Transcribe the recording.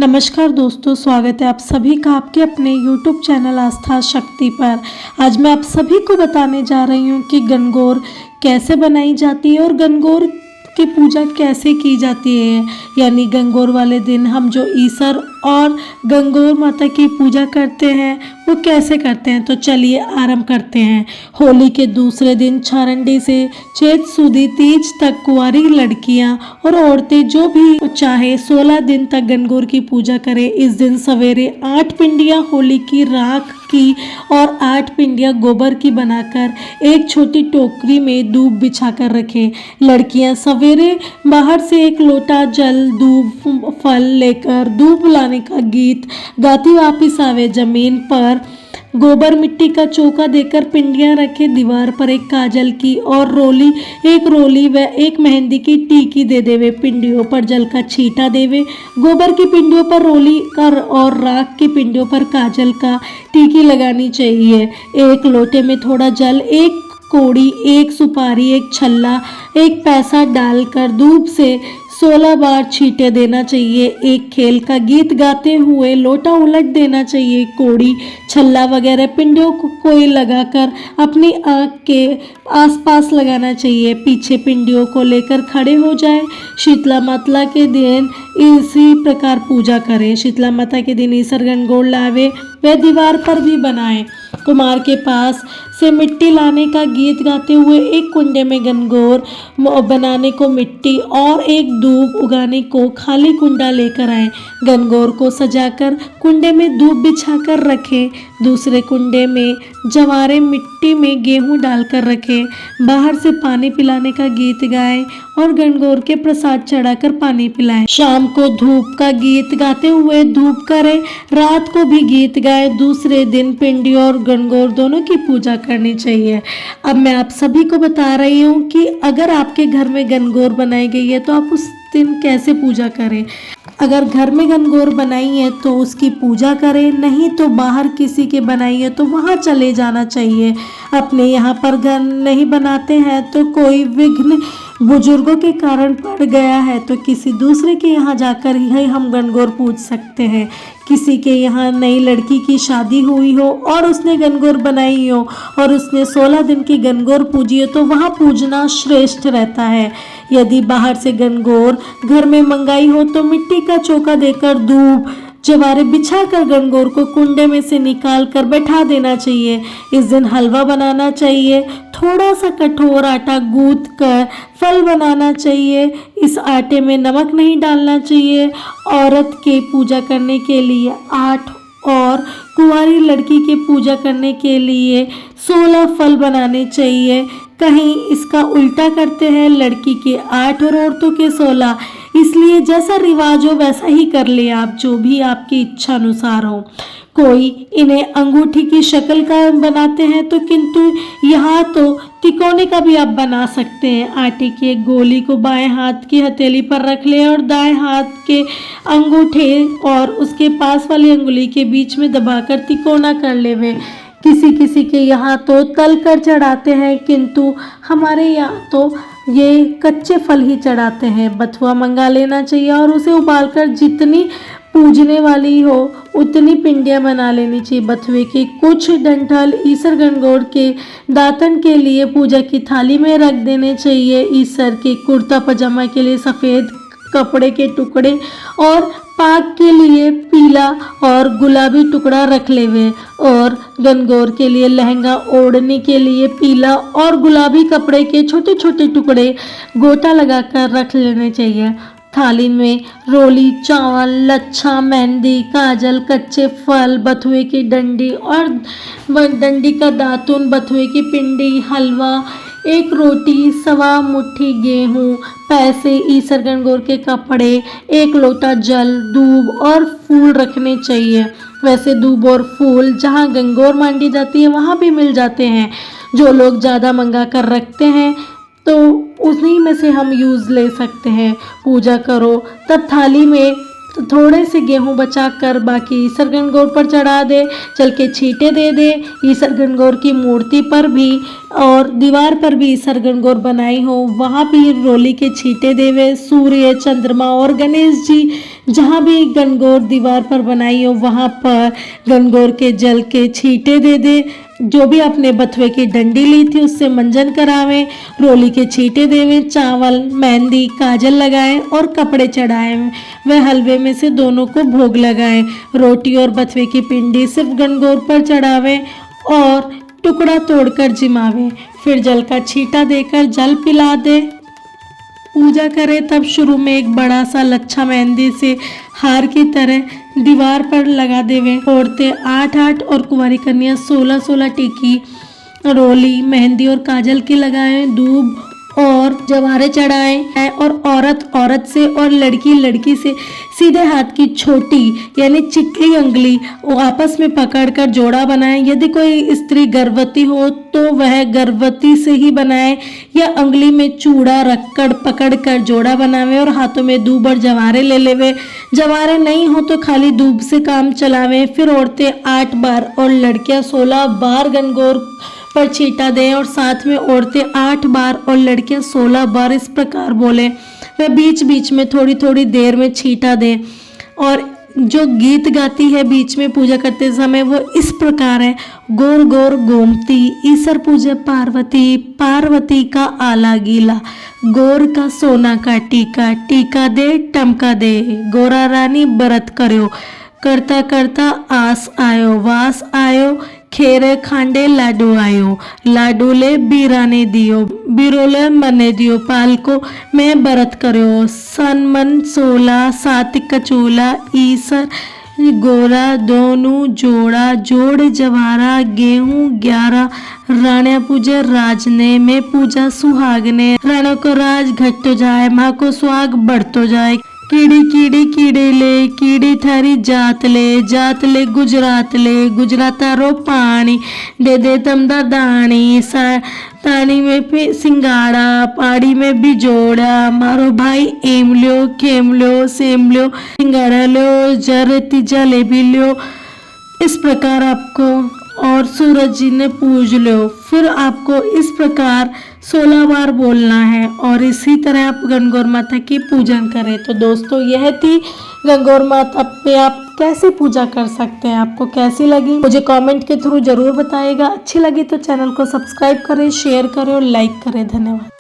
नमस्कार दोस्तों, स्वागत है आप सभी का आपके अपने YouTube चैनल आस्था शक्ति पर। आज मैं आप सभी को बताने जा रही हूँ कि गणगौर कैसे बनाई जाती है और गणगौर की पूजा कैसे की जाती है। यानी गणगौर वाले दिन हम जो ईसर और गणगौर माता की पूजा करते हैं वो कैसे करते हैं, तो चलिए आरंभ करते हैं। होली के दूसरे दिन छारंडी से चैत सुदी तीज तक कुंवारी लड़कियां और औरतें जो भी चाहे 16 दिन तक गणगौर की पूजा करें। इस दिन सवेरे 8 पिंडियां होली की राख की और 8 पिंडियां गोबर की बनाकर एक छोटी टोकरी में दूब बिछाकर रखें। लड़कियां सवेरे बाहर से एक लोटा जल, दूब, फल लेकर दूब लाने का गीत गाती वापिस आवे। जमीन पर गोबर मिट्टी का चौका देकर पिंडियां रखे। दीवार पर एक काजल की और एक रोली व एक मेहंदी की टीकी दे देवे। पिंडियों पर जल का छींटा देवे। गोबर की पिंडियों पर रोली कर और राख की पिंडियों पर काजल का टीकी लगानी चाहिए। एक लोटे में थोड़ा जल, एक कोड़ी, एक सुपारी, एक छल्ला, एक पैसा डालकर धूप से 16 बार छींटे देना चाहिए। एक खेल का गीत गाते हुए लोटा उलट देना चाहिए। कोड़ी, छल्ला वगैरह पिंडियों को कोई लगाकर अपनी आँख के आसपास लगाना चाहिए। पीछे पिंडियों को लेकर खड़े हो जाए। शीतला माता के दिन इसी प्रकार पूजा करें। शीतला माता के दिन ईसर गणगौर लावे वे दीवार पर भी बनाए। कुम्हार के पास से मिट्टी लाने का गीत गाते हुए एक कुंडे में गणगौर बनाने को मिट्टी और एक धूप उगाने को खाली कुंडा लेकर आए। गणगौर को सजाकर कुंडे में धूप बिछाकर रखें। दूसरे कुंडे में जवारे मिट्टी में गेहूं डालकर रखें। बाहर से पानी पिलाने का गीत गाएं और गणगौर के प्रसाद चढ़ाकर पानी पिलाएं। शाम को धूप का गीत गाते हुए धूप करें। रात को भी गीत गाएं। दूसरे दिन पिंडी और गणगौर दोनों की पूजा करनी चाहिए। अब मैं आप सभी को बता रही हूँ कि अगर आपके घर में गणगौर बनाई गई है तो आप उस दिन कैसे पूजा करें। अगर घर में गणगौर बनाई है तो उसकी पूजा करें, नहीं तो बाहर किसी के बनाई है तो वहाँ चले जाना चाहिए। अपने यहाँ पर घर नहीं बनाते हैं तो कोई विघ्न बुजुर्गों के कारण पड़ गया है तो किसी दूसरे के यहाँ जाकर ही हम गणगौर पूज सकते हैं। किसी के यहाँ नई लड़की की शादी हुई हो और उसने गणगौर बनाई हो और उसने 16 दिन की गणगौर पूजी हो तो वहाँ पूजना श्रेष्ठ रहता है। यदि बाहर से गणगौर घर में मंगाई हो तो मिट्टी का चौका देकर धूप जवारे बिछाकर गणगौर को कुंडे में से निकाल कर बैठा देना चाहिए। इस दिन हलवा बनाना चाहिए। थोड़ा सा कठोर आटा गूंथ कर फल बनाना चाहिए। इस आटे में नमक नहीं डालना चाहिए। औरत के पूजा करने के लिए 8 और कुंवारी लड़की के पूजा करने के लिए 16 फल बनाने चाहिए। कहीं इसका उल्टा करते हैं, लड़की के 8 और औरतों के 16। इसलिए जैसा रिवाज हो वैसा ही कर ले आप, जो भी आपकी इच्छा अनुसार हो। कोई इन्हें अंगूठी की शक्ल का बनाते हैं तो किंतु यहाँ तो तिकोने का भी आप बना सकते हैं। आटे की एक गोली को बाएं हाथ की हथेली पर रख ले और दाएं हाथ के अंगूठे और उसके पास वाली अंगुली के बीच में दबाकर तिकोना कर लेवे। किसी किसी के यहाँ तो तल कर चढ़ाते हैं, किंतु हमारे यहाँ तो ये कच्चे फल ही चढ़ाते हैं। बथुआ मंगा लेना चाहिए और उसे उबालकर जितनी पूजने वाली हो उतनी पिंडियां बना लेनी चाहिए। बथुए के कुछ डंठल ईसर गणगौर के दातन के लिए पूजा की थाली में रख देने चाहिए। ईसर के कुर्ता पजामा के लिए सफ़ेद कपड़े के टुकड़े और पाक के लिए पीला और गुलाबी टुकड़ा रख लेवे और गणगौर के लिए लहंगा ओढ़ने के लिए पीला और गुलाबी कपड़े के छोटे छोटे टुकड़े गोटा लगाकर रख लेने चाहिए। थाली में रोली, चावल, लच्छा, मेहंदी, काजल, कच्चे फल, बथुए की डंडी और डंडी का दातुन, बथुए की पिंडी, हलवा, एक रोटी, सवा मुट्ठी गेहूँ, पैसे, ईसर गणगौर के कपड़े, एक लोटा जल, दूब और फूल रखने चाहिए। वैसे दूब और फूल जहाँ गणगौर मांगी जाती है वहाँ भी मिल जाते हैं। जो लोग ज़्यादा मंगा कर रखते हैं तो उन्हीं में से हम यूज़ ले सकते हैं। पूजा करो तब थाली में थोड़े से गेहूं बचा कर बाकी ईसर गणगौर पर चढ़ा दे। चल के छींटे दे दे। ईसर गणगौर की मूर्ति पर भी और दीवार पर भी ईसर गणगौर बनाई हो वहाँ भी रोली के छींटे देवे। सूर्य, चंद्रमा और गणेश जी जहाँ भी गणगौर दीवार पर बनाई हो वहाँ पर गणगौर के जल के छींटे दे दे। जो भी आपने बथुए की डंडी ली थी उससे मंजन करावें, रोली के छींटे देवें, चावल, मेहंदी, काजल लगाएं और कपड़े चढ़ाएं। वह हलवे में से दोनों को भोग लगाएं। रोटी और बथुए की पिंडी सिर्फ गणगौर पर चढ़ावें और टुकड़ा तोड़कर जिमावें। फिर जल का छींटा देकर जल पिला दे। पूजा करें तब शुरू में एक बड़ा सा लच्छा मेहंदी से हार की तरह दीवार पर लगा देवें। औरतें 8-8 और कुंवारी कन्या 16-16 टीकी, रोली, मेहंदी और काजल की लगाएं। दूब और जवारे चढ़ाएं और औरत से और लड़की से सीधे हाथ की छोटी यानी चिकली अंगुली आपस में पकड़कर जोड़ा बनाएं। यदि कोई स्त्री गर्भवती हो तो वह गर्भवती से ही बनाए या अंगुली में चूड़ा रखकर पकड़कर जोड़ा बनावे और हाथों में दूब और जवारे ले लेवे। जवारे नहीं हो तो खाली दूब से काम चलावें। फिर औरतें 8 बार और लड़कियां 16 बार गणगौर पर छींटा दें और साथ में औरतें 8 बार और लड़कियां 16 बार इस प्रकार बोलें। वह बीच बीच में थोड़ी थोड़ी देर में छींटा दें। और जो गीत गाती है बीच में पूजा करते समय वो इस प्रकार है। गोर गोर गोमती ईसर पूजे पार्वती, पार्वती का आला गीला, गोर का सोना का टीका, टीका दे टमका दे, गोरा रानी बरत करो, करता करता आस आयो, वास आयो, खेरे खांडे लाडू आयो, लाडू ले बीराने दियो, बिरोले मने दियो, पालको मैं बरत करो, सन मन 16 सात कचूला, ईसर गोरा दोनों जोड़ा, जोड़ जवारा, गेहूं 11, राण्या पूजे राजने में पूजा सुहागने, राणा को राज घटतो जाए, माँ को सुहाग बढ़तो जाए। कीड़ी कीड़ी कीड़े ले, कीड़ी थारी जात ले गुजरात ले, गुजरातारो पानी दे दे तमदा दानी, तानी में भी सिंगाड़ा, पाड़ी में भी जोड़ा, मारो भाई एम लो, खेम लो, सेम लो, सिंगाड़ा लो, जर तीजा ले भी लो। इस प्रकार आपको और सूरज जी ने पूज लो। फिर आपको इस प्रकार 16 बार बोलना है और इसी तरह आप गणगौर माता की पूजन करें। तो दोस्तों यह थी गणगौर माता पे आप कैसे पूजा कर सकते हैं। आपको कैसी लगी मुझे कमेंट के थ्रू जरूर बताइएगा। अच्छी लगी तो चैनल को सब्सक्राइब करें, शेयर करें और लाइक करें। धन्यवाद।